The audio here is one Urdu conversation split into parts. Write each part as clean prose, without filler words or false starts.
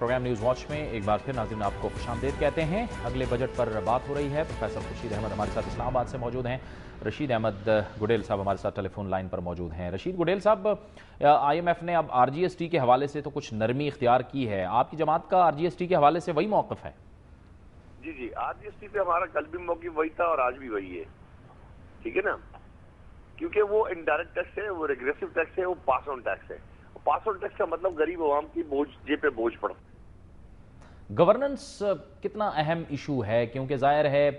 پروگرام نیوز واچ میں ایک بار پھر ناظرین آپ کو خوشامدید کہتے ہیں۔ اگلے بجٹ پر بات ہو رہی ہے۔ پروفیسر خورشید احمد ہمارے ساتھ اسلام آباد سے موجود ہیں۔ رشید احمد گڈیل صاحب ہمارے ساتھ ٹیلی فون لائن پر موجود ہیں۔ رشید گڈیل صاحب، آئی ایم ایف نے اب آر جی ایس ٹی کے حوالے سے تو کچھ نرمی اختیار کی ہے، آپ کی جماعت کا آر جی ایس ٹی کے حوالے سے وہی موقف ہے؟ جی آر جی ایس ٹی پہ ہمارا کل بھی موقف وہی تھا اور آج بھی وہی ہے، ٹھیک ہے نا، کیونکہ وہ انڈائریکٹ ٹیکس ہے، وہ ریگریسو ٹیکس ہے، وہ پاس آن ٹیکس ہے۔ پاس آن ٹیکس کا مطلب غریب عوام کی جیب پہ بوجھ پڑتا ہے۔ گورننس کتنا اہم ایشو ہے، کیونکہ ظاہر ہے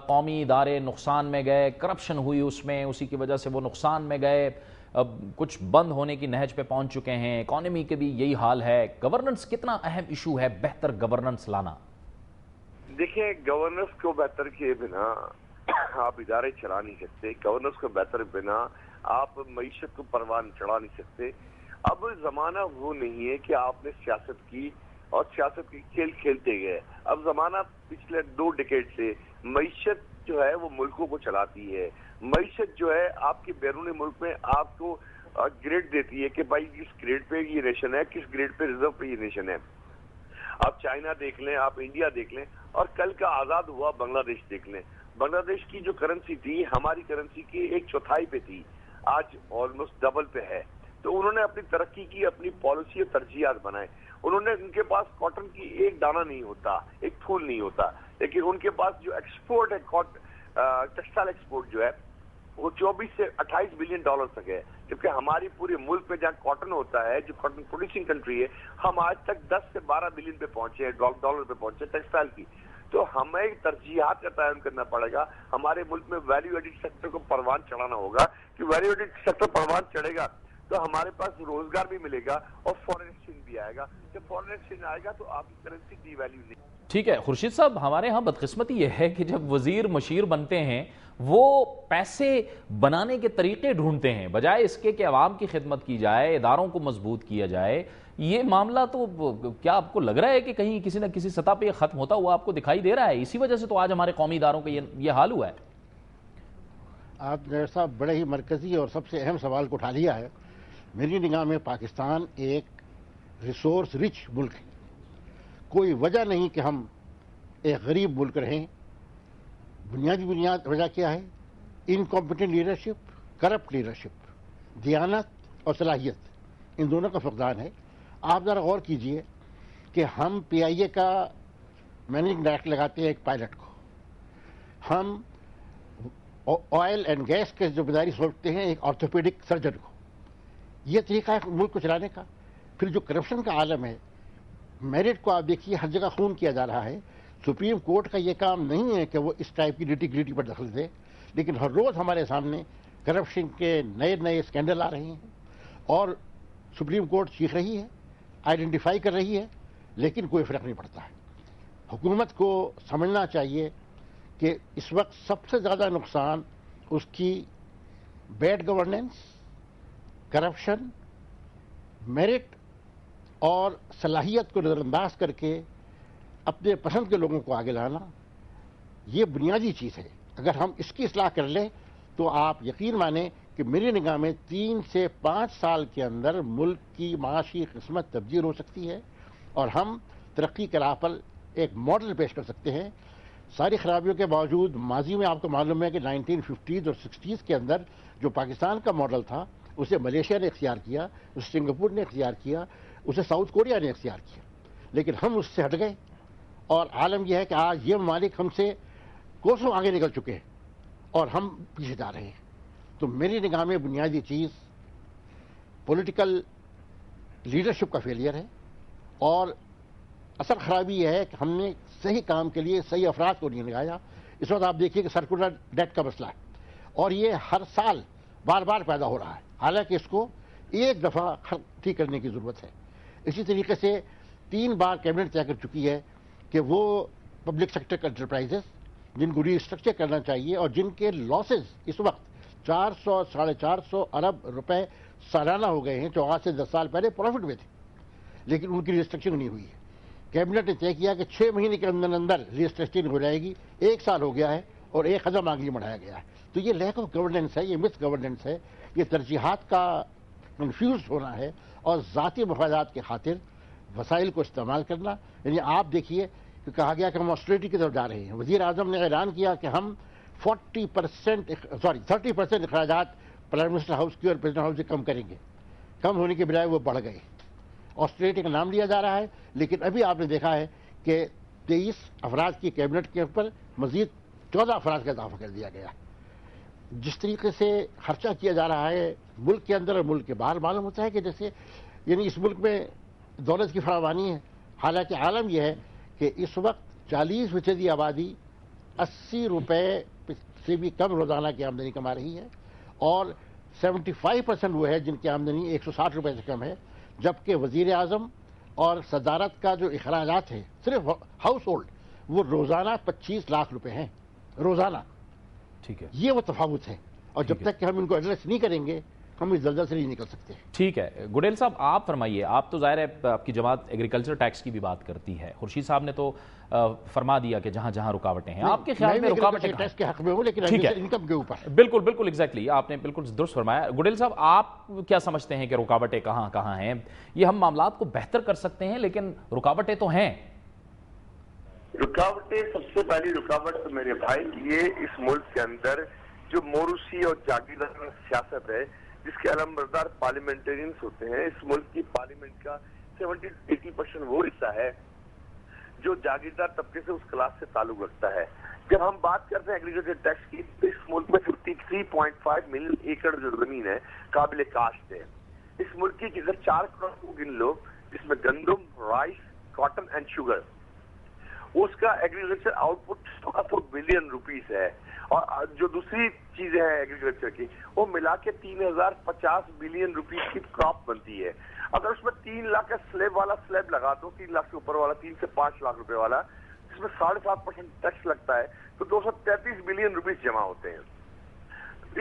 قومی ادارے نقصان میں گئے، کرپشن ہوئی اس میں، اسی کی وجہ سے وہ نقصان میں گئے، اب کچھ بند ہونے کی نہج پہ پہنچ چکے ہیں، اکانومی کے بھی یہی حال ہے۔ گورننس کتنا اہم ایشو ہے، بہتر گورننس لانا؟ دیکھیں، گورننس کو بہتر کیے بنا آپ ادارے چلا نہیں سکتے، گورننس کو بہتر بنا آپ معیشت کو پروان چڑھا نہیں سکتے۔ اب زمانہ وہ نہیں ہے کہ آپ نے سیاست کی اور سیاست کی کھیل کھیلتے گئے۔ اب زمانہ پچھلے 2 ڈیکیڈ سے معیشت جو ہے وہ ملکوں کو چلاتی ہے۔ معیشت جو ہے آپ کے بیرون ملک میں آپ کو گریڈ دیتی ہے کہ بھائی کس گریڈ پہ یہ نیشن ہے، کس گریڈ پہ ریزرو پہ یہ نیشن ہے۔ آپ چائنا دیکھ لیں، آپ انڈیا دیکھ لیں، اور کل کا آزاد ہوا بنگلہ دیش دیکھ لیں۔ بنگلہ دیش کی جو کرنسی تھی ہماری کرنسی کی 1/4 پہ تھی، آج آلموسٹ ڈبل پہ ہے۔ تو انہوں نے اپنی ترقی کی، اپنی پالیسی اور ترجیحات بنائے۔ ان کے پاس کاٹن کی ایک دانہ نہیں ہوتا، ایک پھول نہیں ہوتا، لیکن ان کے پاس جو ایکسپورٹ ہے، ٹیکسٹائل ایکسپورٹ جو ہے وہ 24 سے 28 بلین ڈالر تک ہے، جبکہ ہماری پورے ملک پہ جہاں کاٹن ہوتا ہے، جو کاٹن پروڈیوسنگ کنٹری ہے، ہم آج تک 10 سے 12 بلین پہ پہنچے ہیں، ڈالر پہ پہنچے ٹیکسٹائل کی۔ تو ہمیں ترجیحات کا تعین کرنا پڑے گا۔ ہمارے ملک میں ویلیو ایڈڈ سیکٹر کو پروان چڑھانا ہوگا، کہ ویلیو ایڈڈ سیکٹر پروان چڑھے گا تو ہمارے پاس روزگار بھی ملے گا اور فورن ایکسچینج بھی آئے گا۔ جب فورن ایکسچینج آئے گا تو آپ کی کرنسی ڈی ویلیو نہیں۔ ٹھیک ہے خورشید صاحب، ہمارے ہاں بدقسمتی یہ ہے کہ جب وزیر مشیر بنتے ہیں وہ پیسے بنانے کے طریقے ڈھونڈتے ہیں، بجائے اس کے کہ عوام کی خدمت کی جائے، اداروں کو مضبوط کیا جائے۔ یہ معاملہ تو کیا آپ کو لگ رہا ہے کہ کہیں کسی نہ کسی سطح پہ یہ ختم ہوتا ہوا آپ کو دکھائی دے رہا ہے؟ اسی وجہ سے تو آج ہمارے قومی اداروں کا یہ حال ہوا ہے۔ آپ نے صاحب بڑے ہی مرکزی اور سب سے اہم سوال کو اٹھا لیا ہے۔ میری نگاہ میں پاکستان ایک ریسورس رچ ملک ہے۔ کوئی وجہ نہیں کہ ہم ایک غریب ملک رہیں۔ بنیاد وجہ کیا ہے؟ انکمپیٹنٹ لیڈرشپ، کرپٹ لیڈرشپ، دیانت اور صلاحیت، ان دونوں کا فقدان ہے۔ آپ ذرا غور کیجئے کہ ہم پی آئی اے کا مینیجنگ ڈائریکٹر لگاتے ہیں ایک پائلٹ کو، ہم آئل اینڈ گیس کے ذمہ داری سوچتے ہیں ایک آرتھوپیڈک سرجن کو۔ یہ طریقہ ہے ملک کو چلانے کا۔ پھر جو کرپشن کا عالم ہے، میرٹ کو آپ دیکھیے، ہر جگہ خون کیا جا رہا ہے۔ سپریم کورٹ کا یہ کام نہیں ہے کہ وہ اس ٹائپ کی نٹی گریٹی پر دخل دے، لیکن ہر روز ہمارے سامنے کرپشن کے نئے اسکینڈل آ رہے ہیں اور سپریم کورٹ سیکھ رہی ہے، آئیڈینٹیفائی کر رہی ہے، لیکن کوئی فرق نہیں پڑتا ہے۔ حکومت کو سمجھنا چاہیے کہ اس وقت سب سے زیادہ نقصان اس کی بیڈ گورننس، کرپشن، میرٹ اور صلاحیت کو نظر انداز کر کے اپنے پسند کے لوگوں کو آگے لانا، یہ بنیادی چیز ہے۔ اگر ہم اس کی اصلاح کر لیں تو آپ یقین مانیں کہ میری نگاہ میں 3 سے 5 سال کے اندر ملک کی معاشی قسمت تبدیل ہو سکتی ہے اور ہم ترقی کے راہ پر ایک ماڈل پیش کر سکتے ہیں۔ ساری خرابیوں کے باوجود ماضی میں آپ کو معلوم ہے کہ 1950s اور 60s کے اندر جو پاکستان کا ماڈل تھا اسے ملیشیا نے اختیار کیا، اسے سنگاپور نے اختیار کیا، اسے ساؤتھ کوریا نے اختیار کیا، لیکن ہم اس سے ہٹ گئے اور عالم یہ ہے کہ آج یہ ممالک ہم سے کوسوں آگے نکل چکے ہیں اور ہم پیچھے جا رہے ہیں۔ تو میری نگاہ میں بنیادی چیز پولیٹیکل لیڈرشپ کا فیلئر ہے، اور اصل خرابی یہ ہے کہ ہم نے صحیح کام کے لیے صحیح افراد کو نہیں لگایا۔ اس وقت آپ دیکھیے کہ سرکولر ڈیٹ کا مسئلہ ہے اور یہ ہر سال بار بار پیدا ہو رہا ہے، حالانکہ اس کو ایک دفعہ ٹھیک کرنے کی ضرورت ہے۔ اسی طریقے سے 3 بار کیبنٹ طے کر چکی ہے کہ وہ پبلک سیکٹر کا انٹرپرائزز جن کو ری اسٹرکچر کرنا چاہیے اور جن کے لاسز اس وقت 400 ساڑھے 400 ارب روپے سالانہ ہو گئے ہیں، جو آج سے 10 سال پہلے پروفٹ میں تھے، لیکن ان کی ری اسٹرکچرنگ نہیں ہوئی ہے۔ کیبنٹ نے طے کیا کہ 6 مہینے کے اندر ری اسٹرکچرنگ ہو جائے گی، 1 سال ہو گیا ہے اور 1 قدم آگے بڑھایا گیا ہے۔ تو یہ لیک آف گورننس ہے، یہ مس گورننس ہے، یہ ترجیحات کا کنفیوز ہونا ہے اور ذاتی مفادات کی خاطر وسائل کو استعمال کرنا. یعنی آپ دیکھیے کہ کہا گیا کہ ہم آسٹریٹی کی طرف جا رہے ہیں. وزیر اعظم نے اعلان کیا کہ ہم 30% اخراجات پرائم منسٹر ہاؤس کی اور پریزیڈنٹ ہاؤس سے کم کریں گے. کم ہونے کے بجائے وہ بڑھ گئے. آسٹریٹی کا نام لیا جا رہا ہے، لیکن ابھی آپ نے دیکھا ہے کہ 23 افراد کی کیبنٹ کے اوپر مزید 14 افراد کا اضافہ کر دیا گیا. جس طریقے سے خرچہ کیا جا رہا ہے ملک کے اندر اور ملک کے باہر، معلوم ہوتا ہے کہ جیسے یعنی اس ملک میں دولت کی فراوانی ہے. حالانکہ عالم یہ ہے کہ اس وقت 40% آبادی 80 روپے سے بھی کم روزانہ کی آمدنی کما رہی ہے، اور 75% وہ ہے جن کی آمدنی 160 روپے سے کم ہے. جبکہ وزیر اعظم اور صدارت کا جو اخراجات ہے صرف ہاؤس ہولڈ وہ روزانہ 25 لاکھ روپے ہیں روزانہ. ٹھیک ہے، یہ وہ تفاوت ہے، اور جب تک کہ ہم ان کو ایڈریس نہیں کریں گے ہم اس زلزلے سے نہیں نکل سکتے. ٹھیک ہے. گڈیل صاحب آپ فرمائیے، آپ تو ظاہر ہے آپ کی جماعت ایگریکلچر ٹیکس کی بھی بات کرتی ہے. خورشید صاحب نے تو فرما دیا کہ جہاں جہاں رکاوٹیں ہیں. آپ کے خیال میں رکاوٹیں ٹیکس کے حق میں ہوں، لیکن انکم کے اوپر. بالکل بالکل ایگزیکٹلی، آپ نے بالکل درست فرمایا. گڈیل صاحب آپ کیا سمجھتے ہیں کہ رکاوٹیں کہاں کہاں ہیں؟ یہ ہم معاملات کو بہتر کر سکتے ہیں، لیکن رکاوٹیں تو ہیں. رکاوٹیں، سب سے پہلی رکاوٹ میرے بھائی یہ اس ملک کے اندر جو موروثی اور جاگیردار سیاست ہے، جس کے علمبردار پارلیمنٹرینز ہوتے ہیں. اس ملک کی پارلیمنٹ کا 70-80% وہ حصہ ہے جو جاگیردار طبقے سے اس کلاس سے تعلق رکھتا ہے. جب ہم بات کرتے ہیں ایگریکلچر ٹیکس کی تو اس ملک میں 53.5 ملین ایکڑ جو زمین ہے قابل کاشت ہے. اس ملک کی اگر 4 کروڑ کو گن لو، جس میں گندم، رائس، کاٹن اینڈ شوگر، اس کا agriculture out put 4 billion rupees ہے. اور جو دوسری چیزیں ہیں ایگریکلچر کی وہ ملا کے 3050 بلین روپیز کی کراپ بنتی ہے. اگر اس میں 3 لاکھ کا سلیب والا سلیب لگا دو، 3 لاکھ سے اوپر والا، 3 سے 5 لاکھ روپے والا، جس میں 7.5% ٹیکس لگتا ہے، تو 233 بلین روپیز جمع ہوتے ہیں.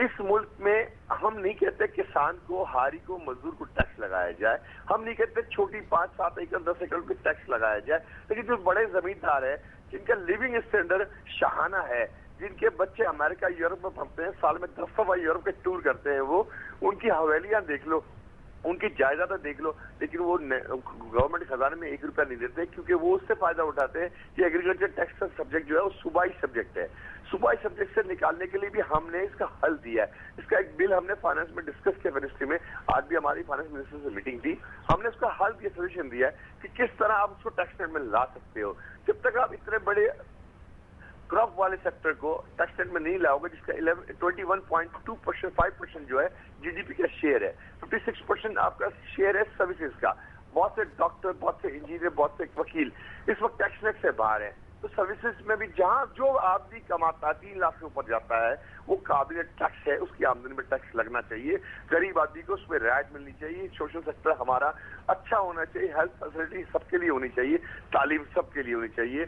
اس ملک میں ہم نہیں کہتے کسان کو، ہاری کو، مزدور کو ٹیکس لگایا جائے. ہم نہیں کہتے چھوٹی 5-7 ایکڑ 10 ایکڑ پہ ٹیکس لگایا جائے. لیکن جو بڑے زمیندار ہیں جن کا لیونگ اسٹینڈرڈ شاہانہ ہے، جن کے بچے امریکہ یورپ میں پڑھتے ہیں، سال میں 10 دفعہ یورپ کے ٹور کرتے ہیں، وہ ان کی حویلیاں دیکھ لو، ان کی جائیدادیں دیکھ لو، لیکن وہ گورنمنٹ خزانے میں 1 روپیہ نہیں دیتے، کیونکہ وہ اس سے فائدہ اٹھاتے ہیں کہ ایگریکلچر ٹیکس کا سبجیکٹ جو ہے وہ صوبائی سبجیکٹ ہے. صوبائی سبجیکٹ سے نکالنے کے لیے بھی ہم نے اس کا حل دیا ہے. اس کا ایک بل ہم نے فائنانس میں ڈسکس کیا منسٹری میں. آج بھی ہماری فائنانس منسٹر سے میٹنگ تھی. ہم نے اس کا حل دیا، سولوشن دیا ہے کہ کس طرح آپ اس کو ٹیکس ریٹ میں لا سکتے ہو. جب تک آپ اتنے بڑے کراپ والے سیکٹر کو ٹیکس ریٹ میں نہیں لاؤ گے، جس کا 21.2%، 5% جو ہے جی ڈی پی کا شیئر ہے، 56% آپ کا شیئر ہے سروسز کا. بہت سے ڈاکٹر، بہت سے انجینئر، بہت سے وکیل اس وقت ٹیکس ریٹ سے باہر ہیں. تو سروسز میں بھی جہاں جو آدمی کماتا ہے 3 لاکھ سے اوپر جاتا ہے وہ قابل ٹیکس ہے، اس کی آمدنی میں ٹیکس لگنا چاہیے. غریب آدمی کو اس میں رعایت ملنی چاہیے. سوشل سیکٹر ہمارا اچھا ہونا چاہیے. ہیلتھ فیسلٹی سب کے لیے ہونی چاہیے. تعلیم سب کے لیے ہونی چاہیے.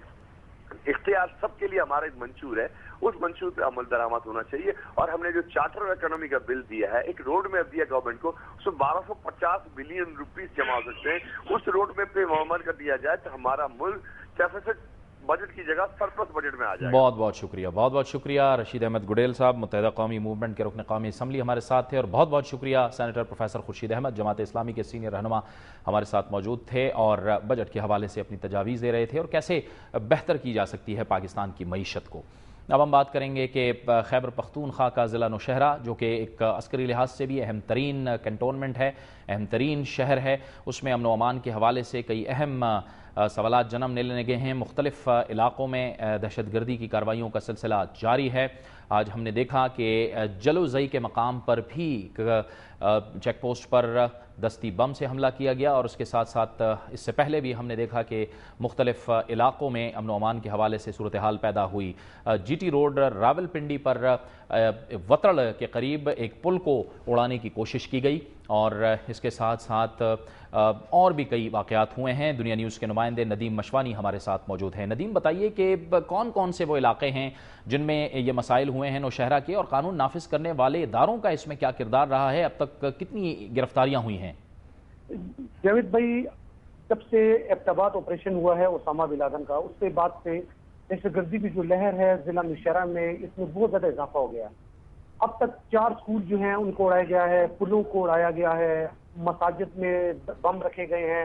اختیار سب کے لیے ہمارا ایک منشور ہے، اس منشور پہ عمل درآمد ہونا چاہیے. اور ہم نے جو چارٹر آف اکنامی کا بل دیا ہے، ایک روڈ میپ دیا گورنمنٹ کو، اس میں 1250 بلین روپیز جمع ہو سکتے ہیں. اس روڈ میپ پہ عمل کر دیا جائے تو ہمارا ملک ڈیفیسٹ بجٹ کی جگہ سرپلس بجٹ میں آ جائے. بہت بہت شکریہ، بہت بہت شکریہ. رشید احمد گڈیل صاحب متحدہ قومی موومنٹ کے رکن قومی اسمبلی ہمارے ساتھ تھے. اور بہت بہت شکریہ سینیٹر پروفیسر خورشید احمد، جماعت اسلامی کے سینئر رہنما ہمارے ساتھ موجود تھے اور بجٹ کے حوالے سے اپنی تجاویز دے رہے تھے اور کیسے بہتر کی جا سکتی ہے پاکستان کی معیشت کو. اب ہم بات کریں گے کہ خیبر پختونخوا کا ضلع نوشہرہ، جو کہ ایک عسکری لحاظ سے بھی اہم ترین کنٹونمنٹ ہے، اہم ترین شہر ہے، اس میں امن و امان کے حوالے سے کئی اہم سوالات جنم لینے لگے ہیں. مختلف علاقوں میں دہشت گردی کی کارروائیوں کا سلسلہ جاری ہے. آج ہم نے دیکھا کہ جلوزئی کے مقام پر بھی چیک پوسٹ پر دستی بم سے حملہ کیا گیا، اور اس کے ساتھ ساتھ اس سے پہلے بھی ہم نے دیکھا کہ مختلف علاقوں میں امن و امان کے حوالے سے صورتحال پیدا ہوئی. جی ٹی روڈ راولپنڈی پر وترڑ کے قریب ایک پل کو اڑانے کی کوشش کی گئی، اور اس کے ساتھ ساتھ اور بھی کئی واقعات ہوئے ہیں. دنیا نیوز کے نمائندے ندیم مشوانی ہمارے ساتھ موجود ہیں. ندیم، بتائیے کہ کون کون سے وہ علاقے ہیں جن میں یہ مسائل ہوئے ہیں نوشہرہ کے، اور قانون نافذ کرنے والے اداروں کا اس میں کیا کردار رہا ہے؟ اب تک کتنی گرفتاریاں ہوئی ہیں؟ جاوید بھائی، جب سے ابتباد آپریشن ہوا ہے اسامہ بن لادن کا، اس کے بعد سے دہشت گردی کی جو لہر ہے ضلع نوشہرہ میں، اس میں بہت زیادہ اضافہ ہو گیا. اب تک 4 اسکول جو ہیں ان کو اڑایا گیا ہے، پلوں کو اڑایا گیا ہے، مساجد میں بم رکھے گئے ہیں،